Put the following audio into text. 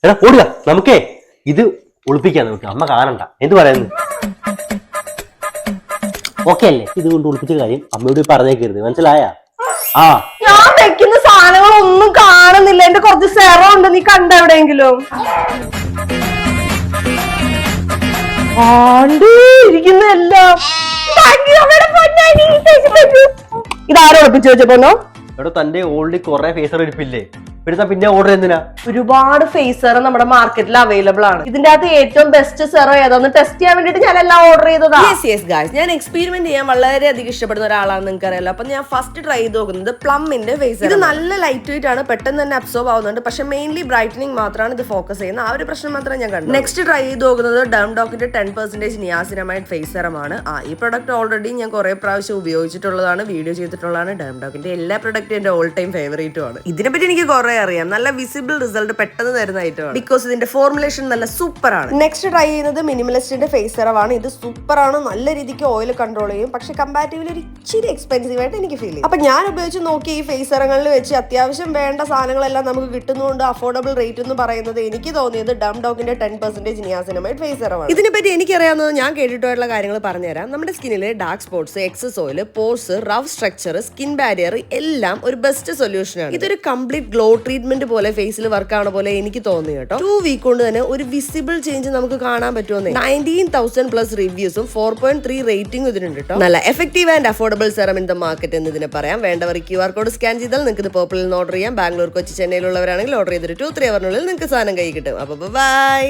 എടാ ഓടുക, നമുക്കേ ഇത് ഒളിപ്പിക്കാൻ നമുക്ക്, അമ്മ കാണണ്ട. എന്ത് പറയുന്നു? ഓക്കെ അല്ലേ? ഇതുകൊണ്ട് ഒളിപ്പിച്ച കാര്യം അമ്മയോട് പറഞ്ഞേക്കരുത്, മനസ്സിലായ? ആ, ഞാൻ വെക്കുന്ന സാധനങ്ങളൊന്നും കാണുന്നില്ല. എന്റെ കുറച്ച് സെറം ഉണ്ട്, നീ കണ്ട എവിടെയെങ്കിലും? ഇരിക്കുന്നെല്ലാം ഇതാരോ ഒളിപ്പിച്ചു വെച്ചപ്പോന്നോ? എടോ തന്റെ ഓൾറെഡി കുറെ ഫേസർ ഇരിപ്പില്ലേ, പിന്നെ ഓർഡർ എന്തിനാ? ഒരുപാട് ഫേസർ നമ്മുടെ മാർക്കറ്റിൽ അവൈലബിൾ ആണ്. ഇതിന്റെ അകത്ത് ഏറ്റവും ബെസ്റ്റ് സെറോ ഏതാന്ന് ടെസ്റ്റ് ചെയ്യാൻ വേണ്ടിട്ട് ഞാൻ എല്ലാം ഓർഡർ ചെയ്തതാ. ഞാൻ എക്സ്പെരിമെന്റ് ചെയ്യാൻ വളരെയധികം ഇഷ്ടപ്പെടുന്ന ഒരാളാണെന്ന് നിങ്ങൾക്ക് അറിയാലോ. അപ്പൊ ഞാൻ ഫസ്റ്റ് ട്രൈ ചെയ്ത് നോക്കുന്നത് പ്ലമ്മിന്റെ ഫേസർ. ഇത് നല്ല ലൈറ്റ് വെയിറ്റ് ആണ്, പെട്ടെന്ന് തന്നെ അബ്സോർബ് ആവുന്നുണ്ട്. പക്ഷെ മെയിൻലി ബ്രൈറ്റനിങ് മാത്രമാണ് ഇത് ഫോക്കസ് ചെയ്യുന്നത്. ആ ഒരു പ്രശ്നം മാത്രമേ ഞാൻ കണ്ടു. നെക്സ്റ്റ് ട്രൈ ചെയ്ത് നോക്കുന്നത് ഡെർമഡോക്കിന്റെ 10% നിയാസിനമൈഡ് ഫേസ് സെറമാണ്. ഈ പ്രൊഡക്റ്റ് ഓൾറെഡി ഞാൻ കുറെ പ്രാവശ്യം ഉപയോഗിച്ചിട്ടുള്ളതാണ്, വീഡിയോ ചെയ്തിട്ടുള്ളതാണ്. ഡെർമഡോക്കിന്റെ എല്ലാ പ്രൊഡക്റ്റും എന്റെ ഓൾ ടൈം ഫേവറേറ്റും ആണ്. ഇതിനെപ്പറ്റി എനിക്ക് കുറെ അറിയാം. നല്ല വിസിബിൾ റിസൾട്ട് പെട്ടെന്ന് തരുന്ന ഐറ്റമാണ്, ബിക്കോസ് ഇതിന്റെ ഫോർമുലേഷൻ നല്ല സൂപ്പർ ആണ്. നെക്സ്റ്റ് ട്രൈ ചെയ്യുന്നത് മിനിമലിസ്റ്റിന്റെ ഫേസ് സെറമാണ്. ഇത് സൂപ്പർ ആണ്, നല്ല രീതിക്ക് ഓയിൽ കൺട്രോൾ ചെയ്യും. പക്ഷെ കമ്പാരിറ്റീവ്ലി ഒരു ഇച്ചിരി എക്സ്പെൻസീവ് ആയിട്ട് എനിക്ക് ഫീൽ ചെയ്യും. അപ്പൊ ഞാൻ ഉപയോഗിച്ച് നോക്കി ഈ ഫേസ് സെറങ്ങളിൽ വെച്ച് അത്യാവശ്യം വേണ്ട സാധനങ്ങളെല്ലാം നമുക്ക് കിട്ടുന്നതുകൊണ്ട് അഫോർഡബിൾ റേറ്റ് എന്ന് പറയുന്നത് എനിക്ക് തോന്നിയത് ഡെർമഡോക്കിന്റെ 10% നിയാസിനമൈഡ് ഫേസ് സെറമാണ്. ഇതിനെപ്പറ്റി എനിക്കറിയാവുന്നത് ഞാൻ കേട്ടിട്ടുള്ള കാര്യങ്ങൾ പറഞ്ഞുതരാം. നമ്മുടെ സ്കിന്നിലെ dark spots, excess oil, pores, rough structure, skin barrier എല്ലാം ഒരു ബെസ്റ്റ് സൊല്യൂഷൻ ആണ്. ഇതൊരു കംപ്ലീറ്റ് ഗ്ലോ ട്രീറ്റ്മെന്റ് പോലെ ഫേസിൽ വർക്ക് ആവണ പോലെ എനിക്ക് തോന്നി കേട്ടോ. 2 വീക്ക് കൊണ്ട് തന്നെ ഒരു വിസിബിൾ ചേഞ്ച് നമുക്ക് കാണാൻ പറ്റുമെന്ന്. 19,000+ റിവ്യൂസും 4.3 റേറ്റിംഗും ഇതിനുണ്ട് കേട്ടോ. നല്ല effective and affordable serum in the market എന്ന് ഇതിനെ പറയാം. വേണ്ടവർ QR കോഡ് സ്കാൻ ചെയ്താൽ നിങ്ങൾക്ക് ഇത് പേർപ്പിളിൽ നിന്ന് ഓർഡർ ചെയ്യാം. ബാംഗ്ലൂർ, കൊച്ചി, ചെന്നൈയിലുള്ളവരാണെങ്കിൽ ഓർഡർ ചെയ്തിട്ട് 2-3 അവറിനുള്ളിൽ നിങ്ങൾക്ക് സാധനം കൈ കിട്ടും. അപ്പൊ ബൈ.